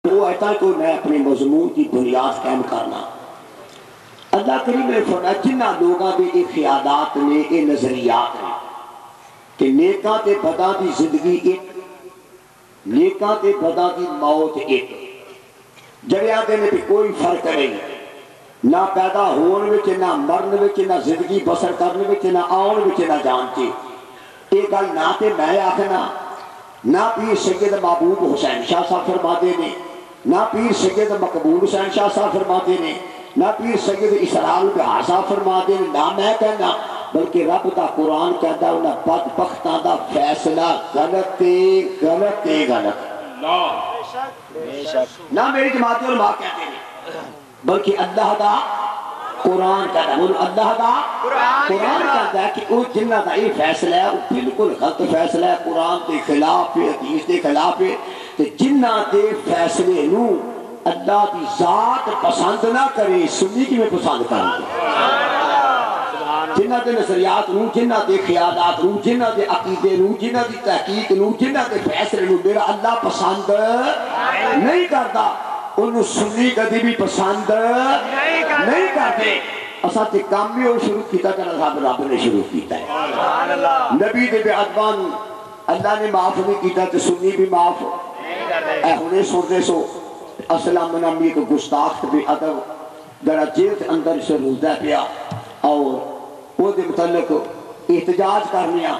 وہ ایسا کو میں اپنے مضمون کی بنیاد قائم کرنا اللہ کریم نے فرمایا جنہ لوگاں دے یہ خیالات نے یہ نظریات نے کہ نیکاں تے بداں دی زندگی ایک نیکاں تے بداں دی موت ایک جڑے آتے نے کوئی فرق نہیں نہ پیدا ہون وچ نہ مرن وچ نہ زندگی بسر کرنے وچ نہ آن وچ نہ جان چ یہ گل نہ تے میں آخنا نہ پیر سید محبوب حسین شاہ صاحب فرماتے نے نہ پیر سید مقبول حسین شاہ صاحب فرماتے نے نہ پیر سید اسرار بہار صاحب فرماتے ہیں نہ میں کہنا بلکہ رب دا قرآن کہتا ہے انہاں بدبختاں دا فیصلہ غلط نہ میری جماعت علماء کہتے ہیں بلکہ اللہ دا قرآن کہتا ہے اللہ دا قرآن کہتا ہے کہ وہ جنہ دا یہ فیصلہ ہے وہ بالکل غلط فیصلہ ہے قرآن کے خلاف ہے حدیث کے خلاف ہے کہ جنہ دے فیصلے نو اللہ دی ذات پسند نہ کرے سنی کی میں پسند کریں جنہ دے نظریات نو جنہ دے خیالات نو جنہ دے عقیدے نو جنہ دی تحقیق نو جنہ دے فیصلے نو میرا اللہ پسند نہیں کرتا انہوں سنی کدی بھی پسند نہیں کرتے اساں تے کام بھی اور شروع کیتا کرنا صاحب رب نے شروع کیتا ہے نبی دے بے ادبان اللہ نے معاف نہیں کیتا تے سنی بھی معاف اے ہونے سوچے سو اسلام نامی ایک گستاخ بے ادب جڑا جیل کے اندر سے روزہ پیا اور وہ دے متعلق احتجاج کرنیا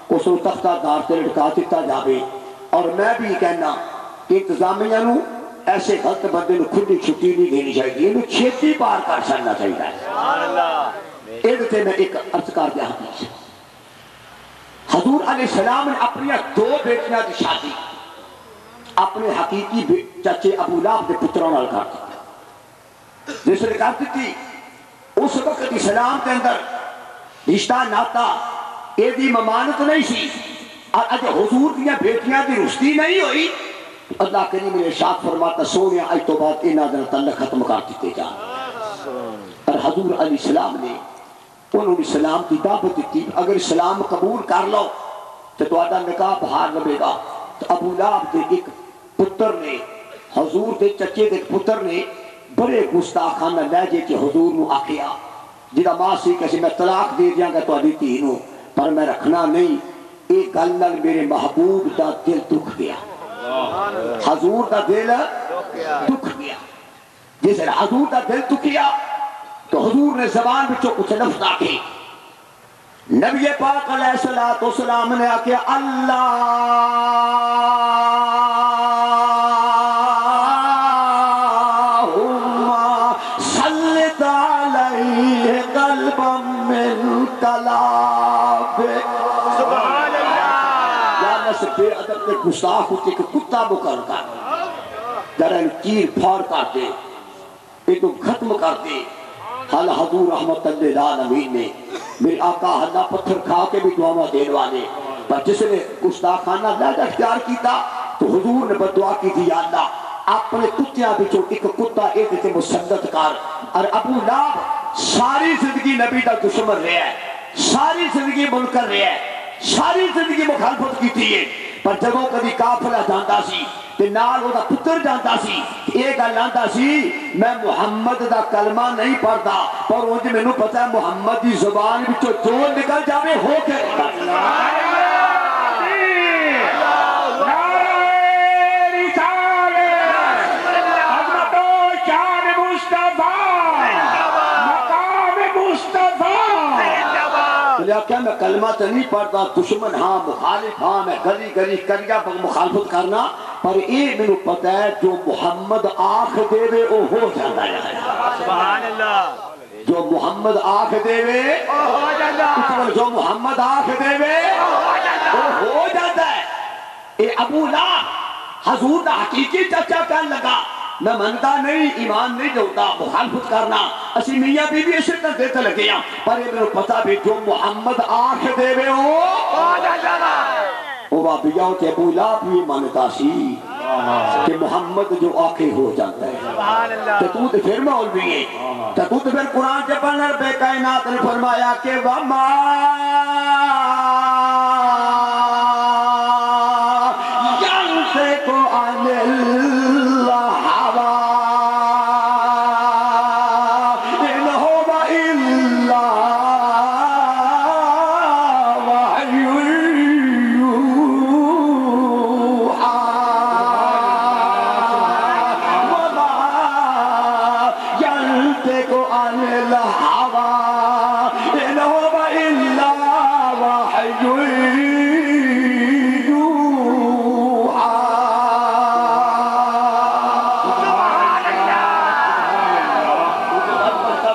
اس کو تختہ دار سے لٹکا دیتا جاوے اور میں بھی کہنا کہ انتظامیہ نو ایسے غلط بندے نو کھلی چھٹی نہیں دینی چاہیے انہوں چھیتی پار کر سکنا چاہیے ایک تے میں ایک عرض کر دیا حدیث حضور علیہ السلام نے اپنی دو بیٹیاں دی شادی اپنے حقیقی چچے ابو لہب دے پتروں نال کر دی جس نے کر دی تھی اس وقت اسلام کے اندر رشتہ ناتا یہ دی ممانت نہیں سی اور اج حضور دیا بیٹیاں دی رشتی نہیں ہوئی اللہ کریم نے ارشاد فرماتا سونیا اج تو بعد انہاں دے تعلق ختم کر دیتے جان اور حضور علیہ السلام نے انہوں نے اسلام کی دعوت دی اگر اسلام قبول کر لو تو تہاڈا نکاح باہر لبے گا تو ابو لہب دے ایک پتر نے حضور دے چچے دے پتر نے بڑے گستاخانہ لہجے کے حضور نو آکھیا جدا ماں سی کسی میں طلاق دے دیاں گا تو ابھی تینوں پر میں رکھنا نہیں ایک گل نال میرے محبوب دا دل دکھ گیا حضور دا دل دکھ گیا جس نے حضور دا دل دکھیا تو حضور نے زبان بچوں کچھ لفظ آکھے نبی پاک علیہ السلام نے آکھیا سبحان اللہ یا نس بے ادب کے گستاخ ہوتے کہ کتا بکر کر درن چیر پھار کر دے ایک ختم کر دے حال حضور رحمت اللہ العالمین نے میرے آقا اللہ پتھر کھا کے بھی دعا دین والے پر جس نے گستاخانہ لہجہ اختیار کیتا تو حضور نے بدعا کی تھی یا اللہ اپنے کتیاں بچوں ایک کتا ایک سے مسدد کر اور ابو لہب ساری زندگی نبی دا دشمن رہا ہے ساری زندگی منکر رہا ہے ساری زندگی مخالفت کی تھی پر جبوں کدی کافلہ جانتا سی تے نال وہ دا پتر جانتا سی ایک گل آندا سی میں محمد دا کلمہ نہیں پڑھتا پر انج مینوں پتہ ہے محمد دی زبان وچوں جو نکل جاوے ہو کے کیا میں کلمہ تو نہیں پڑھتا دشمن ہاں مخالف ہاں میں گلی گلی کریا مخالفت کرنا پر یہ میں پتہ ہے جو محمد آنکھ دے وے وہ ہو جاتا ہے سبحان اللہ جو محمد آنکھ دے وے ہو جاتا جو محمد آنکھ دے وے وہ ہو جاتا ہے اے ابو لہب حضور دا حقیقی چچا کہنے لگا میں منتا نہیں ایمان نہیں ہوتا مخالفت کرنا اسی میاں بی بی اسے تک دیتے لگے ہیں پر یہ میں پتا بھی جو محمد آنکھ دے وے ہو جاتا وہ بابیاں کے ابو لہب بھی مانتا سی کہ محمد جو آنکھیں ہو جاتا ہے تو تو پھر مولوی ہے تو پھر قرآن کے پڑھنے بے کائنات نے فرمایا کہ وَمَا يَنْسِكُ عَنِ اللَّهِ عن الهوى إن هو إلا وحي يوحى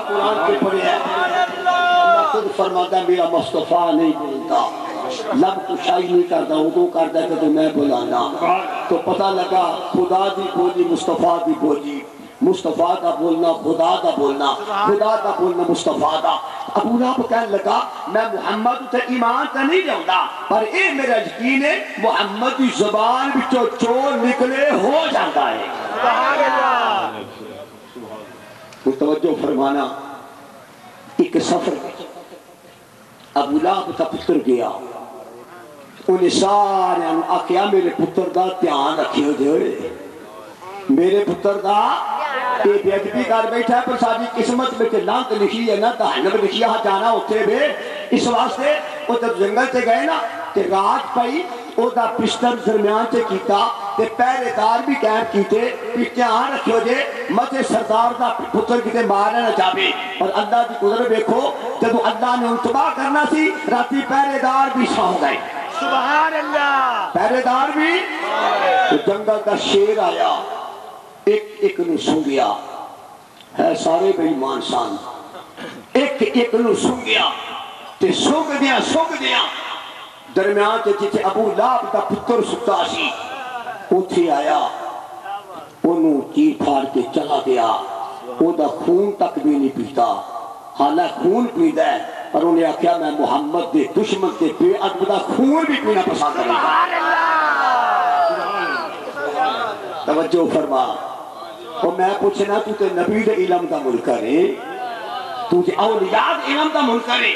قرآن کے پڑھے ہیں اللہ خود فرماتا ہے میرا مصطفیٰ نہیں بولتا لب کشائی نہیں کرتا اردو کرتا ہے تو میں بلانا تو پتہ لگا خدا دی بولی مصطفیٰ دی بولی مصطفیٰ کا بولنا خدا کا بولنا خدا کا بولنا مصطفیٰ کا ابو لہب کہنے لگا میں محمد تے ایمان تے نہیں جاؤں پر اے میرا یقین ہے محمد کی زبان بچوں چور نکلے ہو جاتا ہے سبحان اللہ توجہ فرمانا ایک سفر ابو لہب کا پتر گیا انہیں سارے آکھیا میرے پتر دا دھیان رکھیو دے میرے پتر دا یہ بے ادبی کر بیٹھا ہے پر ساری قسمت میں کہ لانت لکھی ہے نا دہنب لکھی ہے جانا ہوتے بے اس واسطے وہ جب جنگل سے گئے نا کہ رات پائی او دا پشتر درمیان سے کیتا تے پہرے دار بھی قید کیتے کہ دھیان رکھو جے مجھے سردار دا پتر کیتے مارنا نہ چاہے اور اللہ دی قدرت دیکھو جب اللہ نے ان تباہ کرنا سی راتی پہرے دار بھی سو گئے سبحان اللہ پہرے دار بھی تو جنگل کا شیر آیا ایک نو سو گیا ہے سارے بے ایمان سان ایک نو سو گیا تے سوگ دیا درمیان تے جیتے ابو لہب دا پتر ستا سی اتھی آیا انہوں چیر پھاڑ کے چلا گیا وہ دا خون تک بھی نہیں پیتا حالہ خون پیدا ہے اور انہیں آکھیا میں محمد دے دشمن دے بے ادب دا خون بھی پینا پسند کریں توجہ فرما اور میں پوچھنا تو تے نبی دے علم دا منکر ہے تو تے اولیاء دے علم دا منکر ہے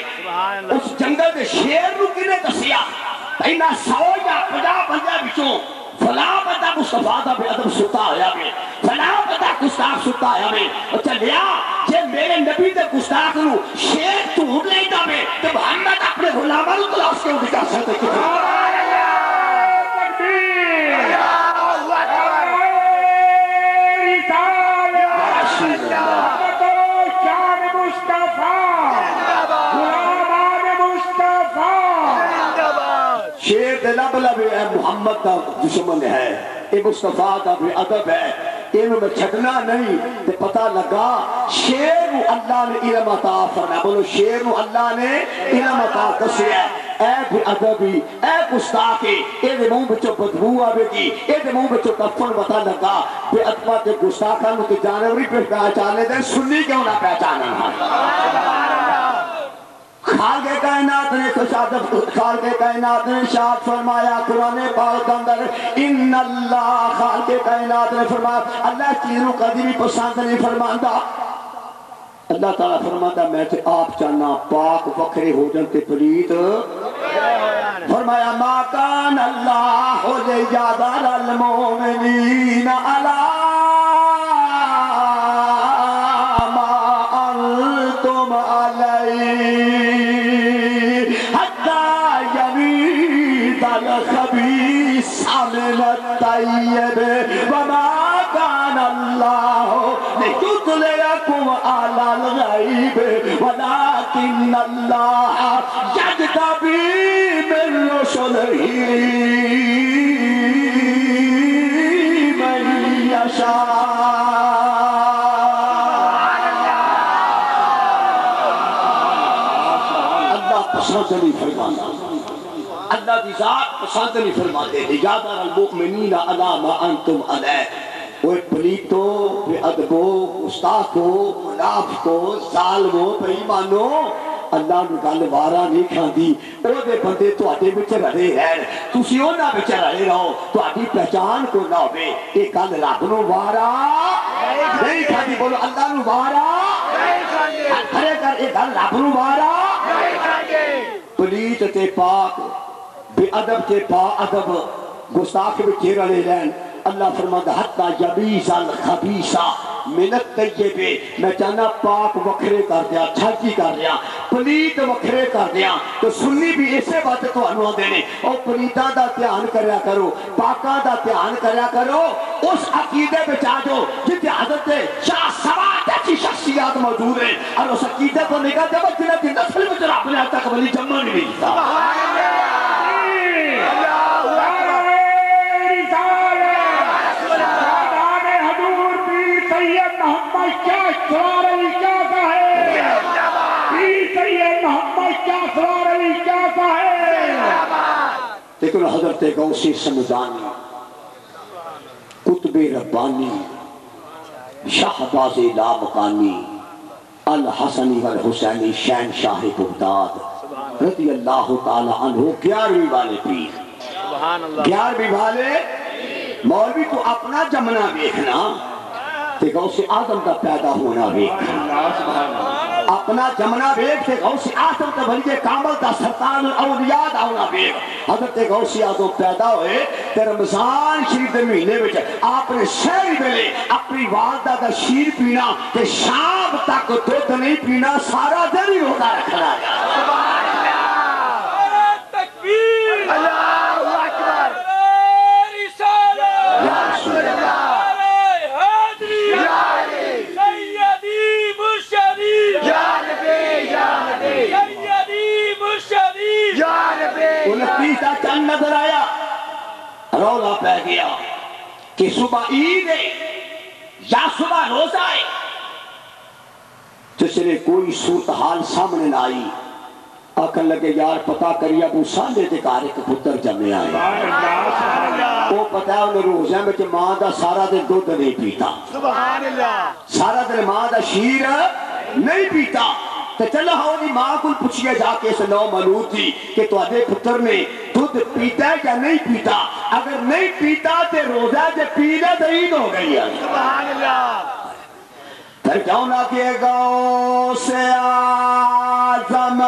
اس جنگل دے شیر نو کنے دسیا پہنا 100 یا 50 بندے بچوں فلاں بندہ مصطفیٰ دا بے ادب ستا آیا میں فلاں بندہ گستاخ ستا آیا میں اور چلیا جے میرے نبی دے گستاخ نو شیر ٹوٹ لے دا میں تو محمد اپنے غلامہ نو تلاش کے اندھا سکتے شیر دے لب لبے ہے محمد دا دشمن ہے اے مصطفیٰ دا بے ادب ہے انہوں میں چھڑنا نہیں تے پتہ لگا شیر نو اللہ نے علم عطا فرمایا بولو شیر نو اللہ نے علم عطا دسیا اے بے ادبی اے گستاخی اے دے منہ بچوں بدبو آوے گی اے دے منہ بچوں کفن پتہ لگا بے ادبہ تے گستاخاں نو تے جانوری پہ پہچانے دے سنی کیوں نہ پہچانا خالق کائنات نے خالق کائنات نے ارشاد فرمایا قرآن پاک اندر ان اللہ خالق کائنات نے فرمایا اللہ چیزوں کبھی بھی پسند نہیں فرماندا اللہ تعالیٰ فرماتا میں تے آپ چاہنا پاک وکھرے ہو جانتے پلیت فرمایا ما کان اللہ لیجعل المؤمنین علی ما انتم علیہ الخبيث من الطيب وما كان الله ليطلعكم على الغيب ولكن الله يجتبي من رسله من يشاء اللہ پسند نہیں فرماتا اللہ دی ذات پسند نہیں فرماتے اجادر المؤمنین علی ما انتم علیہ وہ پلیتو بے ادبو گستاخو منافقو ظالمو بے ایمانو اللہ نو گل وارا نہیں کھاندی او دے بندے تواڈے وچ رہے ہیں تسی انہاں وچ رہے رہو تواڈی پہچان کو نہ ہوے اے گل رب نو وارا نہیں کھاندی بولو اللہ نو وارا نہیں کھاندی کھڑے کر اے گل رب نو وارا نہیں کھاندی پلیت تے پاک بے ادب تے با ادب گستاخ بھی چیرہ لے لین اللہ فرماتا حتی یبیز الخبیثہ من الطیب میں چاہنا پاک وکھرے کر دیا چھاکی کر دیا پلیت وکھرے کر دیا تو سنی بھی اسے بات تو انہوں دینے اور پلیتہ دا دھیان کریا کرو پاکہ دا دھیان کریا کرو اس عقیدے بچا جو جتے حضرت شاہ سوات ایسی شخص شخصیات موجود ہیں اور اس عقیدے کو نگاہ جب جنہ کی نسل میں رب نے تک ولی جمع نہیں ملتا لیکن حضرت غوث سمدانی قطب ربانی شہباز لامکانی الحسنی والحسینی شہنشاہ بغداد رضی اللہ تعالی عنہ 11ویں والے پیر 11ویں والے مولوی تو اپنا جمنا دیکھنا تے غوث اعظم کا پیدا ہونا دیکھنا اپنا جمنا بیگ تے غوث اعظم کا بھلیے کامل کا سرطان الاولیاء ہونا بیگ حضرت غوث اعظم پیدا ہوئے تے رمضان شریف دے مہینے وچ آپ نے شہری ویلے اپنی والدہ دا شیر پینا تے شام تک دودھ نہیں پینا سارا دن ہی روزہ رکھنا ہے سبحان اللہ تکبیر اللہ اکبر رسالت یا رسول اللہ انتیسا چند نظر آیا رولا پہ گیا کہ صبح عید ہے یا صبح روزہ ہے جس نے کوئی صورتحال سامنے نہ آئی آکھن لگے یار پتہ کری ابو صالح دے گھر ایک پتر جمے آئے وہ پتہ ہے انہیں روزے میں کہ ماں دا سارا دن دودھ نہیں پیتا سارا دن ماں دا شیر نہیں پیتا تو چلو ہونی ماں کو پوچھئے جا کے اس نو ملوت تھی کہ تو آدھے پتر میں دودھ پیتا ہے یا نہیں پیتا اگر نہیں پیتا تو روزہ جے پینا تو عید ہو گئی ہے سبحان اللہ پھر کیوں نہ کہ غوث اعظم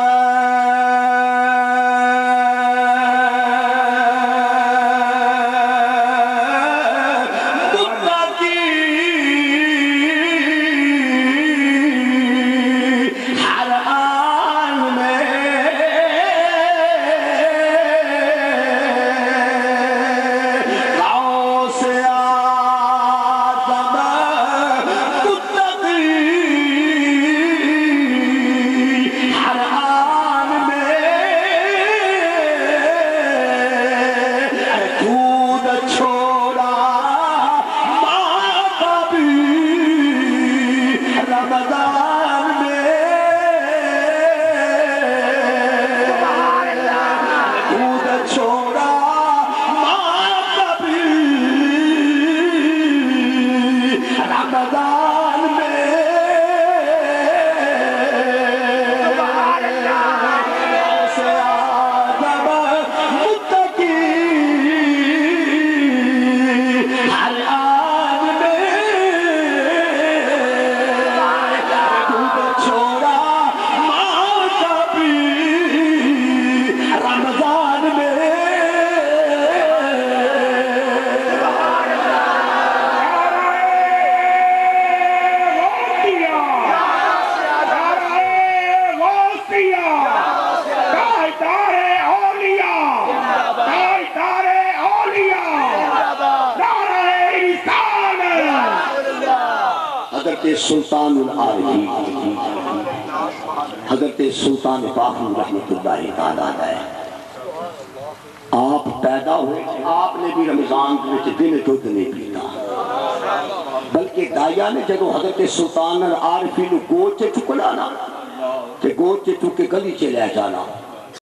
سلطان العارفین حضرت سلطان باقر رحمت اللہ تعالیٰ ہے آپ پیدا ہوئے آپ نے بھی رمضان میں دن دودھ نہیں پیتا بلکہ دایا نے جب حضرت سلطان العارفین گوچ چکلانا کہ گوچ چکے گلی چلے جانا